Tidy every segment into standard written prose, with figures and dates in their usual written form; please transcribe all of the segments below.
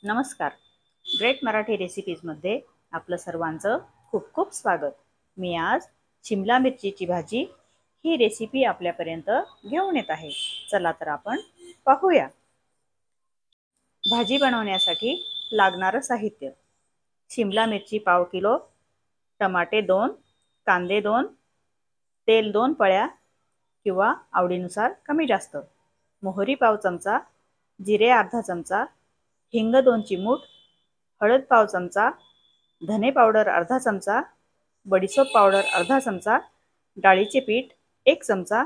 नमस्कार. ग्रेट मराठी रेसिपीजमध्ये आपलं सर्वांचं खूप खूप स्वागत. मी आज शिमला मिरचीची भाजी ही रेसिपी आपल्यापर्यंत घेऊन येत आहे. चला तर आपण पाहूया. भाजी बनवण्यासाठी लागणारं साहित्य: शिमला मिरची पाव किलो, टमाटे 2, कांदे 2, तेल 2 पळ्या किंवा आवडीनुसार कमी जास्त, मोहरी पाव चमचा, जिरे अर्धा चमचा, हिंग 2 चिमूट, हळद पाव चमचा, धने पावडर अर्धा चमचा, बडीशोप पावडर अर्धा चमचा, डाळीचे पीठ 1 चमचा,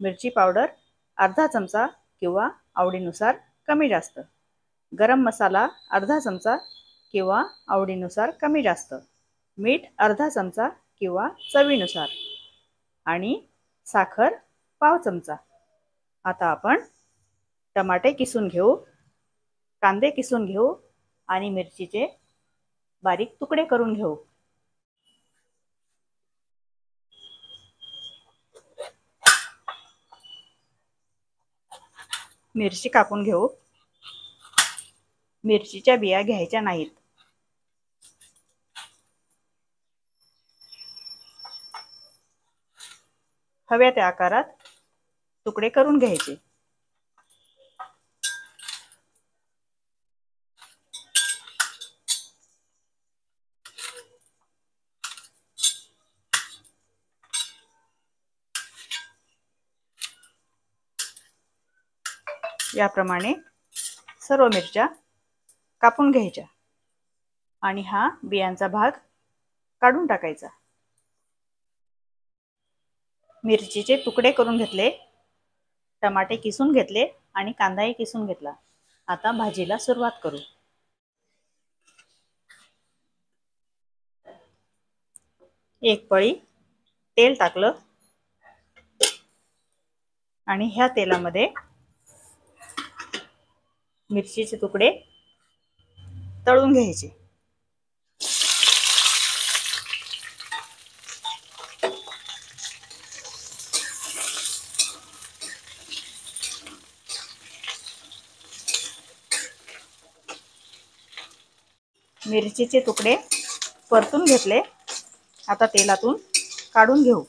मिरची पावडर अर्धा चमचा किंवा आवडीनुसार कमी जास्त, गरम मसाला अर्धा चमचा किंवा आवडीनुसार कमी जास्त, मीठ अर्धा चमचा किंवा चवीनुसार आणि साखर पाव चमचा. आता आपण टमाटे किसून घेऊ, कांदे किसून घेऊ आणि मिरचीचे बारीक तुकडे करून घेऊ. मिरची कापून घेऊ. मिरचीच्या बिया घ्यायच्या नाहीत. हव्या त्या आकारात तुकडे करून घ्यायचे. याप्रमाणे सर्व मिरच्या कापून घ्यायच्या आणि हा बियांचा भाग काढून टाकायचा. मिरचीचे तुकडे करून घेतले, टमाटे किसून घेतले आणि कांदाही किसून घेतला. आता भाजीला सुरुवात करू. एक पळी तेल टाकलं आणि ह्या तेलामध्ये मिरचीचे तुकडे तळून घ्यायचे. मिरचीचे तुकडे परतून घेतले. आता तेलातून काढून घेऊ.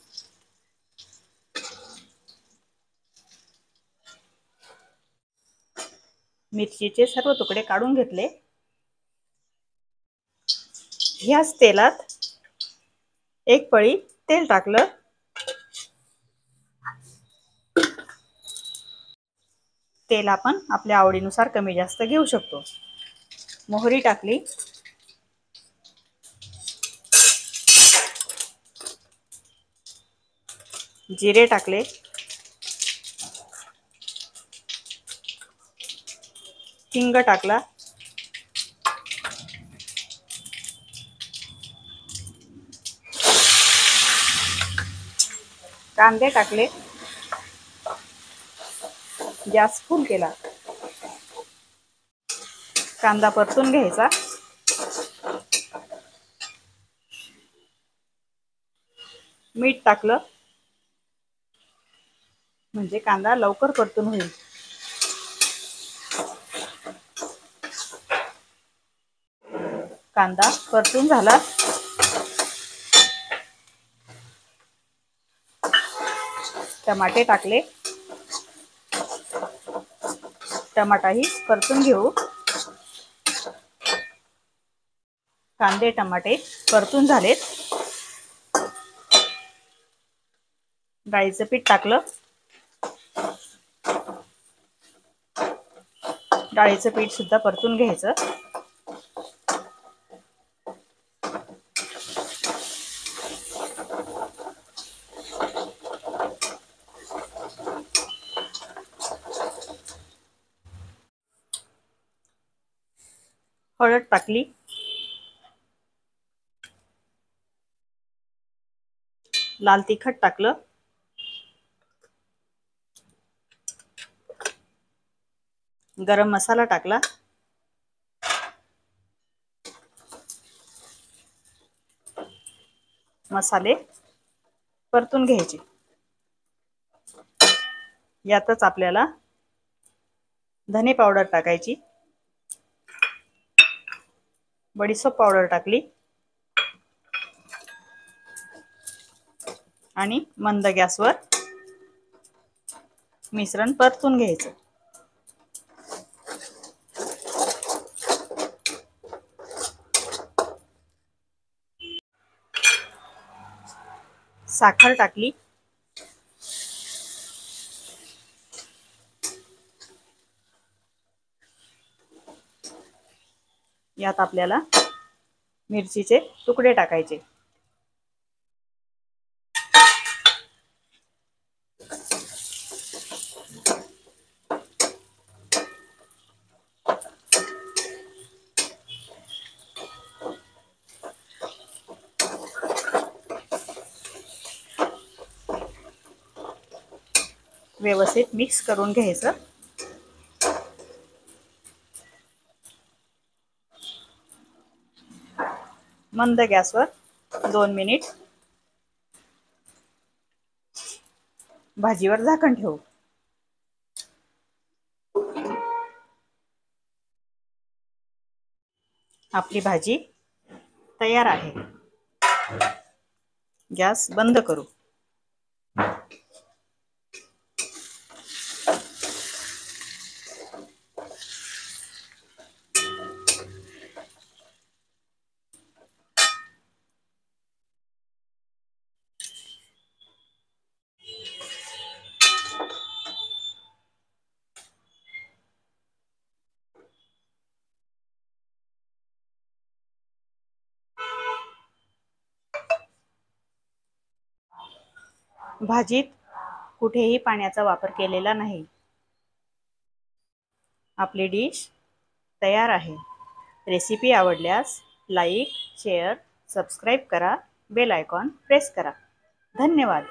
मिरचीचे सर्व तुकडे काढून घेतले. ह्याच तेलात एक पळी तेल टाकलं. तेल आपण आपल्या आवडीनुसार कमी जास्त घेऊ शकतो. मोहरी टाकली. जिरे टाकले. हिंग टाकला. कांदे टाकले. गॅस फुल केला. कांदा परतून घ्यायचा. मीठ टाकलं म्हणजे कांदा लवकर परतून होईल. कांदा परतून झाला. टमाटे टाकले. टमाटाही परतून घेऊ. कांदे टमाटे परतून झालेत. डाळीचं पीठ टाकलं. डाळीचं पीठ सुद्धा परतून घ्यायचं. हळद टाकली. लाल तिखट टाकलं. गरम मसाला टाकला. मसाले परतून घ्यायचे. यातच आपल्याला धने पावडर टाकायची. बडीशेप पावडर टाकली आणि मंद गॅसवर मिश्रण परतून घ्यायचं. साखर टाकली. यात आपल्याला मिरचीचे तुकडे टाकायचे. व्यवस्थित मिक्स करून घ्यायचं. मंद गॅसवर 2 मिनिट भाजीवर झाकण ठेवू. आपली भाजी तयार आहे. गॅस बंद करू. भाजीत कुठेही पाण्याचा वापर केलेला नाही. आपली डिश तयार आहे. रेसिपी आवडल्यास लाईक, शेअर, सबस्क्राईब करा. बेल आयकॉन प्रेस करा. धन्यवाद.